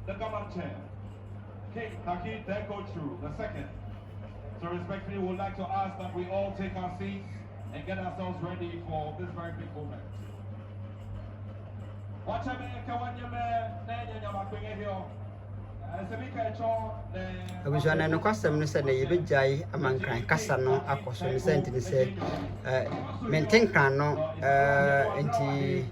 the command chair. King Taki Deko True, the second. So respectfully, we would like to ask that we all take our seats and get ourselves ready for this very big moment. Watch out, Abusana no kwasam no se na yebegyae amankran kasa no akoso no senti ne se mentenkran no enti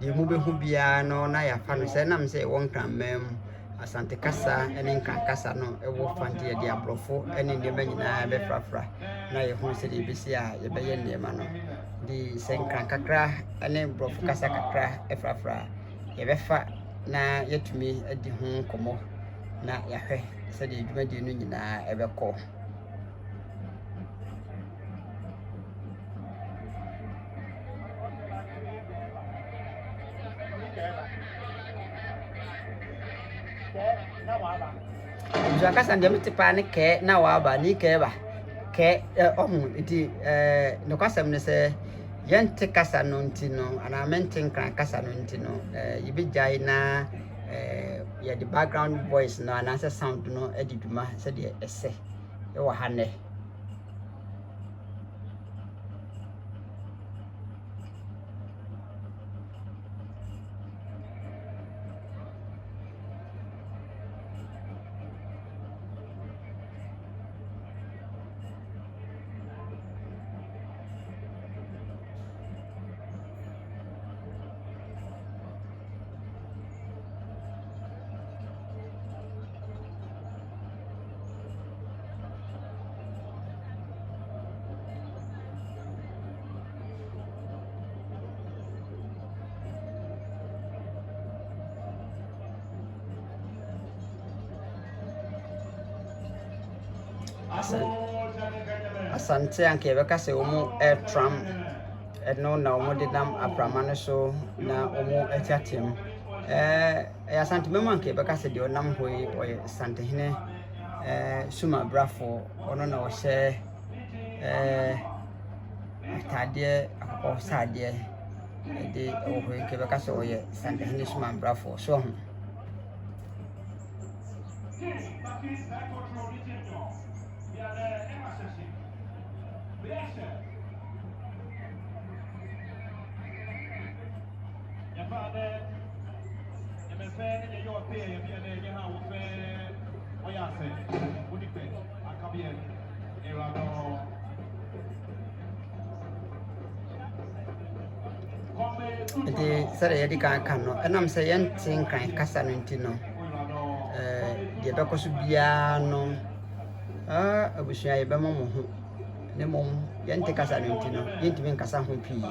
di mu behu bia no na yafa no se nam se wonkran mem asante kasa ene nkran kasa no ewo fante ye di abrofo ene ndema nyina be frafra na ye hu se di bisi a ye be ye ndema no di se nkran kakra ene brofo kasa kakra e frafra ye be fa na yetumi adi hu komo na yahwe se di dwumadi no nyina ebekọ Jakasa ndem tipa ne ke na wa ba ni ke ba ke ohu iti no kwasam ne se yente kasa no ntino ana menten kan kasa no ntino yibijai na ya the background voice no ana se sound no ediduma se de ese e wa hane asante anke be kase omu airtram no na omu de nam aprama no so na omu etiatem asante mema anke be kase de onam hoi oye sante hene suma brafo ono na o hye atade akọ sade de o hoi ke be kase oye sante hene suma brafo so ho ede sare yedi kan no enam se yentin kan kasa no ntino de bekoso bia no abusua ye bema mo ho ne mom yente kasa no ntino yentimi kasa ho pii.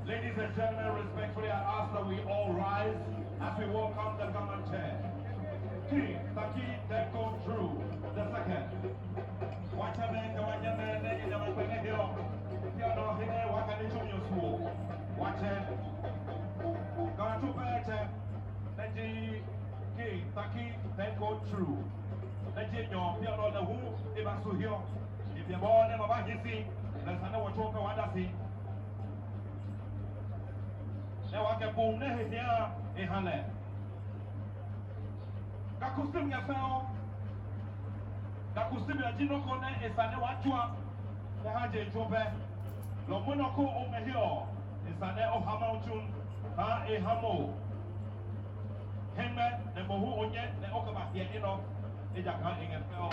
Ladies and gentlemen, respectfully, I ask that we all rise as we welcome the command chair. King Taki Deko True, the second. Watch a man, go on your man, then you never bring it here. You know, here, what can you show your school? Watch it. Go on to better. Let's King Taki Deko True. Let's you know, you know, the who, if I saw here. If you're born in a bag, you see, let's know what you're going to see. Now I can boom here in Hale. Kakustim yafao. Kakustim ya jino kone esane watua. Nehaje jobe. Lomono ko omehio. Esane ohamauchun. Ha ehamo. Heme ne mohu onye ne okabahie ino. Ejaka ingefao.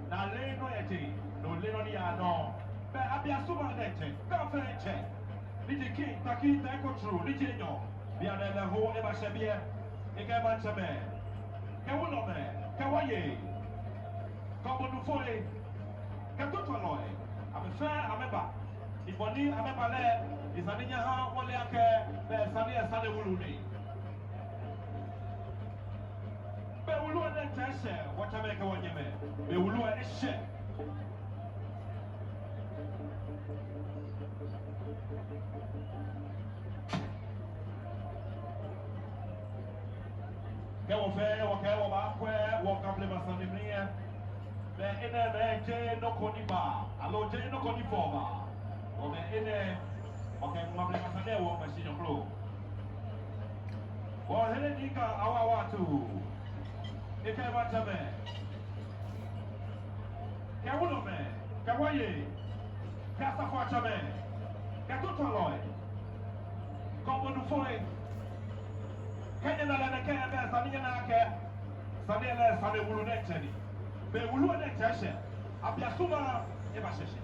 Na leno eti no leno ni ano be abia suma dete be fenche ni ki taki Deko True ni jenyo bia na le ho e ba shebie e ke ba chebe ke wono me ke waye ko bonu foi ke to loe abe fa ameba Iboni amepale isaninya ha wole ake be sani wuluni. Be wulu na tese watameka wanyeme. Be wulu eshe. Kewo fe wo ba kwe wo kample masani mie. Be ene be je no koni ba. Alo je no koni fo ba. O be ene okay mamle masane wo machine klo. Wo hele dika awa watu. Ike batame. Kewo me. Kewaye. Kasa fo chame. Ketutoloy. Kombo du foi. Kenya na lana kenya be saninya na ake saniya na sane wulu na chani be wulu na chashe abiasuma e ba sheshe